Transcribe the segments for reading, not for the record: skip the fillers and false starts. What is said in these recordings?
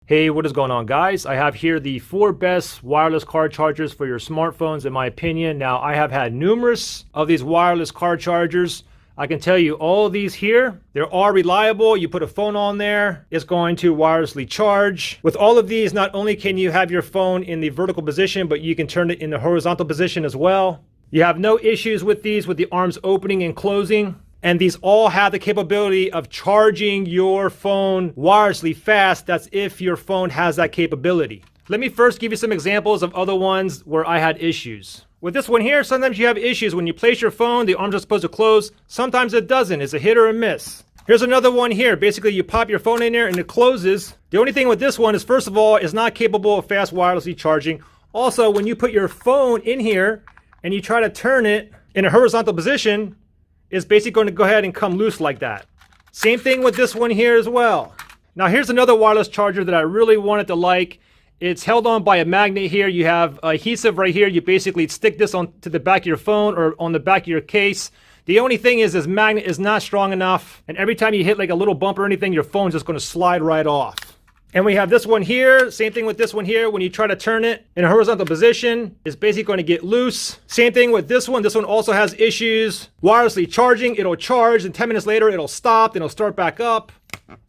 Hey, what is going on, guys? I have here the 4 best wireless car chargers for your smartphones in my opinion. Now, I have had numerous of these wireless car chargers. I can tell you all these here, they are reliable. You put a phone on there, it's going to wirelessly charge. With all of these, not only can you have your phone in the vertical position, but you can turn it in the horizontal position as well. You have no issues with these with the arms opening and closing. And these all have the capability of charging your phone wirelessly fast. That's if your phone has that capability. Let me first give you some examples of other ones where I had issues. With this one here, sometimes you have issues. When you place your phone, the arms are supposed to close. Sometimes it doesn't. It's a hit or a miss. Here's another one here. Basically, you pop your phone in there and it closes. The only thing with this one is, first of all, it's not capable of fast wirelessly charging. Also, when you put your phone in here and you try to turn it in a horizontal position, it's basically going to go ahead and come loose like that. Same thing with this one here as well. Now here's another wireless charger that I really wanted to like. It's held on by a magnet here. You have adhesive right here. You basically stick this on to the back of your phone or on the back of your case. The only thing is this magnet is not strong enough, and every time you hit like a little bump or anything, your phone's just going to slide right off. And we have this one here. Same thing with this one here. When you try to turn it in a horizontal position, it's basically going to get loose. Same thing with this one. This one also has issues. Wirelessly charging, it'll charge, and 10 minutes later, it'll stop, then it'll start back up.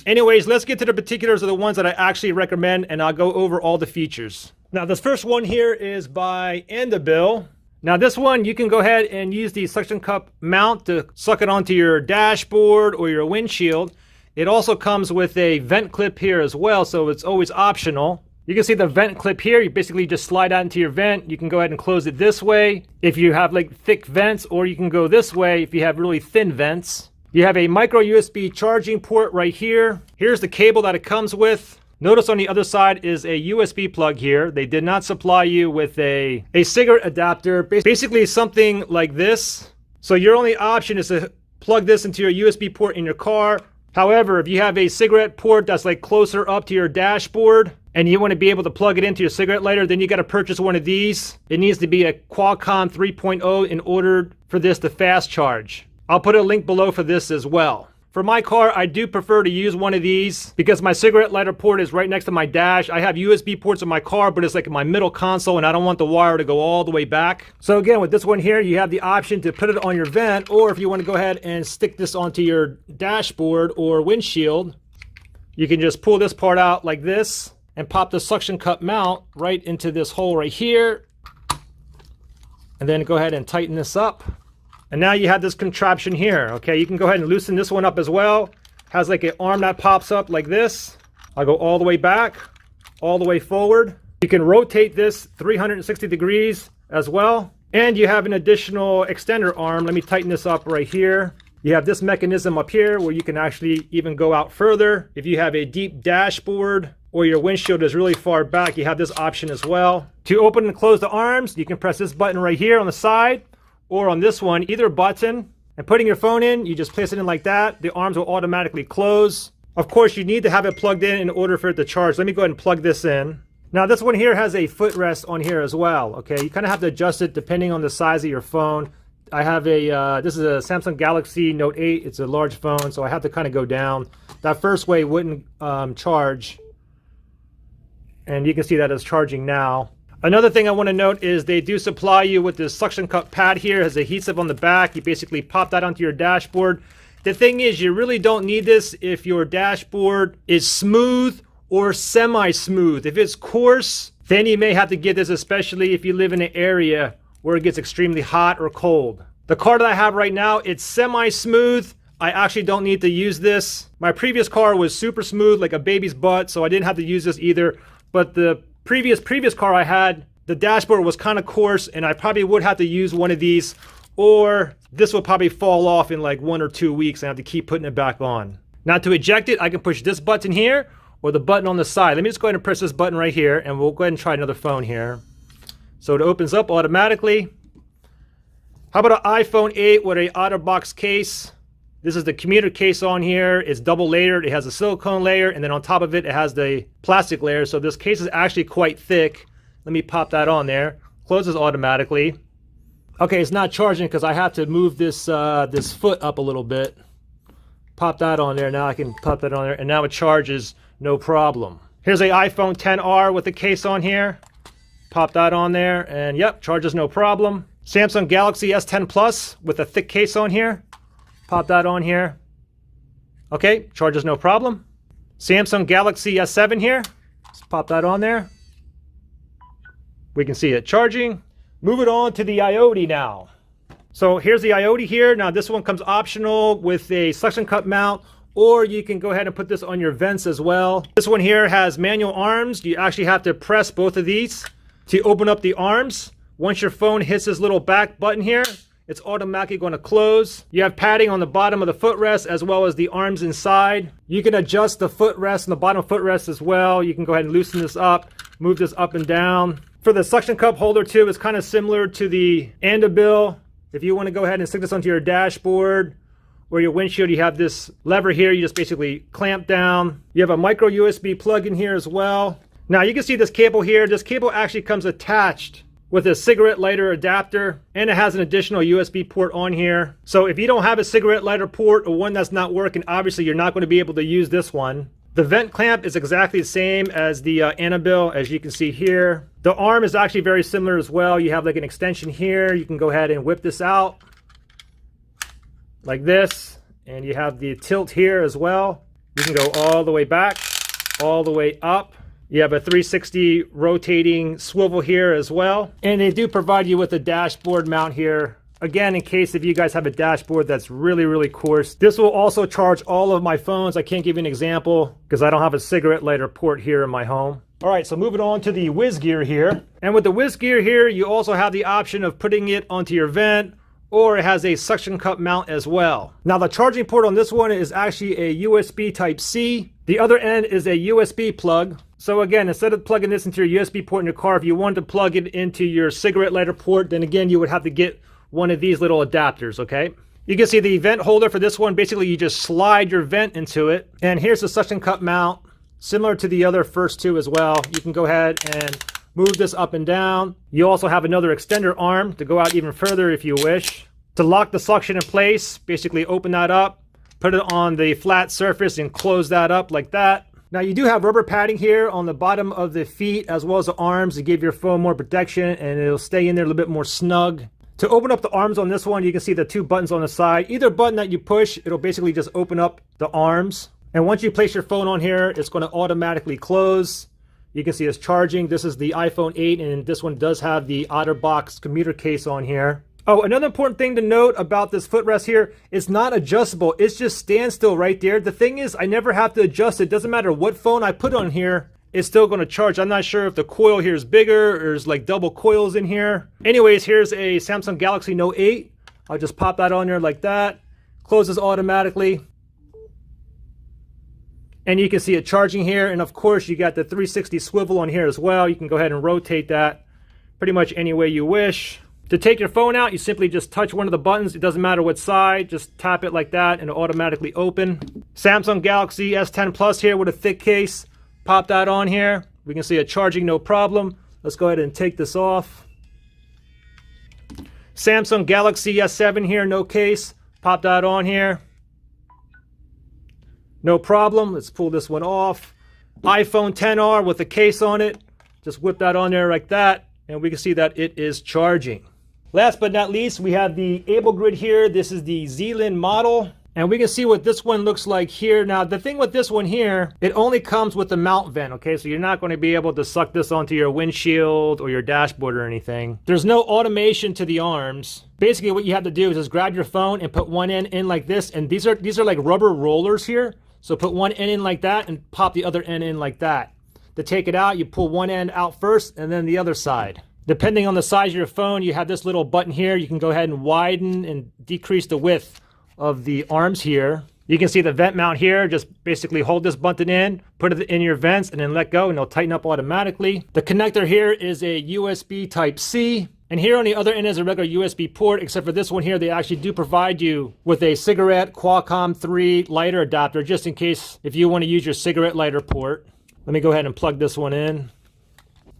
Anyways, let's get to the particulars of the ones that I actually recommend, and I'll go over all the features. Now, this first one here is by Edge.Xperia. Now, this one, you can go ahead and use the suction cup mount to suck it onto your dashboard or your windshield. It also comes with a vent clip here as well, so it's always optional. You can see the vent clip here. You basically just slide out into your vent. You can go ahead and close it this way if you have like thick vents, or you can go this way if you have really thin vents. You have a micro USB charging port right here. Here's the cable that it comes with. Notice on the other side is a USB plug here. They did not supply you with a cigarette adapter, basically something like this. So your only option is to plug this into your USB port in your car. However, if you have a cigarette port that's like closer up to your dashboard and you want to be able to plug it into your cigarette lighter, then you got to purchase one of these. It needs to be a Qualcomm 3.0 in order for this to fast charge. I'll put a link below for this as well. For my car, I do prefer to use one of these because my cigarette lighter port is right next to my dash. I have USB ports in my car, but it's like in my middle console and I don't want the wire to go all the way back. So again, with this one here, you have the option to put it on your vent, or if you want to go ahead and stick this onto your dashboard or windshield, you can just pull this part out like this and pop the suction cup mount right into this hole right here. And then go ahead and tighten this up. And now you have this contraption here, okay? You can go ahead and loosen this one up as well. Has like an arm that pops up like this. I'll go all the way back, all the way forward. You can rotate this 360 degrees as well. And you have an additional extender arm. Let me tighten this up right here. You have this mechanism up here where you can actually even go out further. If you have a deep dashboard or your windshield is really far back, you have this option as well. To open and close the arms, you can press this button right here on the side, or on this one, either button, and putting your phone in, you just place it in like that. The arms will automatically close. Of course, you need to have it plugged in order for it to charge. Let me go ahead and plug this in. Now, this one here has a footrest on here as well, okay? You kind of have to adjust it depending on the size of your phone. I have this is a Samsung Galaxy Note 8. It's a large phone, so I have to kind of go down. That first way wouldn't charge. And you can see that it's charging now. Another thing I want to note is they do supply you with this suction cup pad here. It has adhesive on the back. You basically pop that onto your dashboard. The thing is, you really don't need this if your dashboard is smooth or semi-smooth. If it's coarse, then you may have to get this, especially if you live in an area where it gets extremely hot or cold. The car that I have right now, it's semi-smooth. I actually don't need to use this. My previous car was super smooth, like a baby's butt, so I didn't have to use this either. But the previous car I had, the dashboard was kind of coarse, and I probably would have to use one of these, or this will probably fall off in like 1 or 2 weeks and I have to keep putting it back on. Now, to eject it, I can push this button here or the button on the side. Let me just go ahead and press this button right here, and we'll go ahead and try another phone here. So it opens up automatically. How about an iPhone 8 with a OtterBox case? This is the commuter case on here. It's double layered. It has a silicone layer, and then on top of it, it has the plastic layer. So this case is actually quite thick. Let me pop that on there. Closes automatically. Okay, it's not charging because I have to move this this foot up a little bit. Pop that on there. Now I can pop that on there, and now it charges no problem. Here's a iPhone XR with the case on here. Pop that on there and yep, charges no problem. Samsung Galaxy S10 Plus with a thick case on here. Pop that on here. Okay, charges no problem. Samsung Galaxy S7 here. Let's pop that on there. We can see it charging. Move it on to the IoT now. So here's the IoT here. Now this one comes optional with a suction cup mount, or you can go ahead and put this on your vents as well. This one here has manual arms. You actually have to press both of these to open up the arms. Once your phone hits this little back button here, it's automatically going to close. You have padding on the bottom of the footrest as well as the arms inside. You can adjust the footrest and the bottom footrest as well. You can go ahead and loosen this up, move this up and down. For the suction cup holder too, it's kind of similar to the Andabil. If you want to go ahead and stick this onto your dashboard or your windshield, you have this lever here. You just basically clamp down. You have a micro USB plug in here as well. Now you can see this cable here. This cable actually comes attached with a cigarette lighter adapter, and it has an additional USB port on here. So if you don't have a cigarette lighter port or one that's not working, obviously you're not going to be able to use this one. The vent clamp is exactly the same as the Andabil, as you can see here. The arm is actually very similar as well. You have like an extension here. You can go ahead and whip this out like this, and you have the tilt here as well. You can go all the way back, all the way up. You have a 360 rotating swivel here as well. And they do provide you with a dashboard mount here. Again, in case if you guys have a dashboard that's really, really coarse. This will also charge all of my phones. I can't give you an example because I don't have a cigarette lighter port here in my home. All right, so moving on to the WizGear here. And with the WizGear here, you also have the option of putting it onto your vent, or it has a suction cup mount as well. Now the charging port on this one is actually a USB Type-C. The other end is a USB plug. So again, instead of plugging this into your USB port in your car, if you wanted to plug it into your cigarette lighter port, then again, you would have to get one of these little adapters, okay? You can see the vent holder for this one. Basically, you just slide your vent into it. And here's the suction cup mount, similar to the other first two as well. You can go ahead and move this up and down. You also have another extender arm to go out even further if you wish. To lock the suction in place, basically open that up, put it on the flat surface and close that up like that. Now you do have rubber padding here on the bottom of the feet as well as the arms to give your phone more protection, and it'll stay in there a little bit more snug. To open up the arms on this one, you can see the two buttons on the side. Either button that you push, it'll basically just open up the arms. And once you place your phone on here, it's going to automatically close. You can see it's charging. This is the iPhone 8, and this one does have the OtterBox commuter case on here. Oh, another important thing to note about this footrest here, it's not adjustable. It's just standstill right there. The thing is, I never have to adjust it. Doesn't matter what phone I put on here, it's still going to charge. I'm not sure if the coil here is bigger or there's like double coils in here. Anyways, here's a Samsung Galaxy Note 8. I'll just pop that on there like that. Closes automatically. And you can see it charging here. And of course, you got the 360 swivel on here as well. You can go ahead and rotate that pretty much any way you wish. To take your phone out, you simply just touch one of the buttons. It doesn't matter what side. Just tap it like that and it'll automatically open. Samsung Galaxy S10 Plus here with a thick case. Pop that on here. We can see it charging no problem. Let's go ahead and take this off. Samsung Galaxy S7 here, no case. Pop that on here. No problem. Let's pull this one off. iPhone XR with a case on it. Just whip that on there like that. And we can see that it is charging. Last but not least, we have the AbleGrid here. This is the Zealand model. And we can see what this one looks like here. Now, the thing with this one here, it only comes with the mount vent, okay? So you're not going to be able to suck this onto your windshield or your dashboard or anything. There's no automation to the arms. Basically, what you have to do is just grab your phone and put one end in like this. And these are like rubber rollers here. So put one end in like that and pop the other end in like that. To take it out, you pull one end out first and then the other side. Depending on the size of your phone, you have this little button here. You can go ahead and widen and decrease the width of the arms here. You can see the vent mount here. Just basically hold this button in, put it in your vents, and then let go, and it'll tighten up automatically. The connector here is a USB Type-C. And here on the other end is a regular USB port, except for this one here, they actually do provide you with a cigarette Qualcomm 3 lighter adapter, just in case if you want to use your cigarette lighter port. Let me go ahead and plug this one in.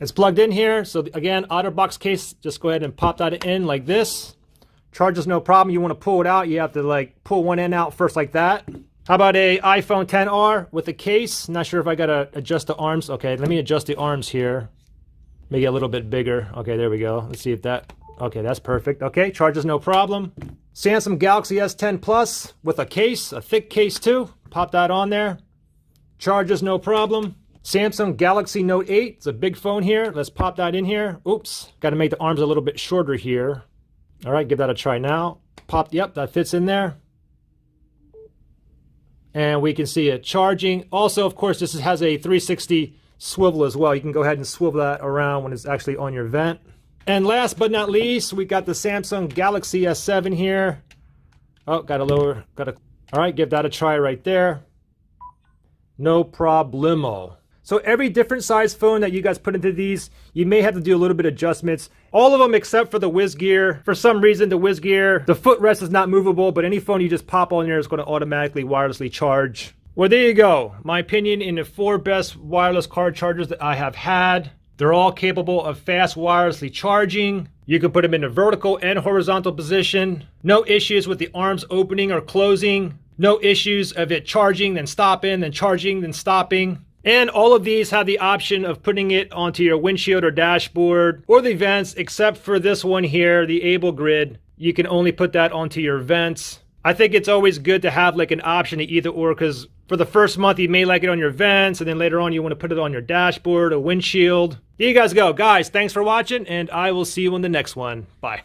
It's plugged in here. So again, OtterBox case, just go ahead and pop that in like this. Charges no problem. You want to pull it out, you have to like pull one end out first like that. How about a iPhone XR with a case? Not sure if I gotta adjust the arms. Okay, let me adjust the arms here. Make it a little bit bigger. Okay, there we go. Let's see if that, okay, that's perfect. Okay, charges no problem. Samsung Galaxy S10 Plus with a case, a thick case too. Pop that on there. Charges no problem. Samsung Galaxy Note 8, it's a big phone here. Let's pop that in here. Oops, got to make the arms a little bit shorter here. All right, give that a try now. Pop, yep, that fits in there. And we can see it charging. Also, of course, this has a 360 swivel as well. You can go ahead and swivel that around when it's actually on your vent. And last but not least, we got the Samsung Galaxy S7 here. Oh, got to lower, all right, give that a try right there. No problemo. So every different size phone that you guys put into these, you may have to do a little bit of adjustments. All of them except for the WizGear. For some reason, the WizGear, the footrest is not movable, but any phone you just pop on there is going to automatically wirelessly charge. Well, there you go. My opinion in the 4 best wireless car chargers that I have had. They're all capable of fast wirelessly charging. You can put them in a vertical and horizontal position. No issues with the arms opening or closing. No issues of it charging, then stopping, then charging, then stopping. And all of these have the option of putting it onto your windshield or dashboard or the vents, except for this one here, the Able Grid. You can only put that onto your vents. I think it's always good to have like an option to either or, because for the first month you may like it on your vents, and then later on you want to put it on your dashboard or windshield. There you guys go. Guys, thanks for watching, and I will see you in the next one. Bye.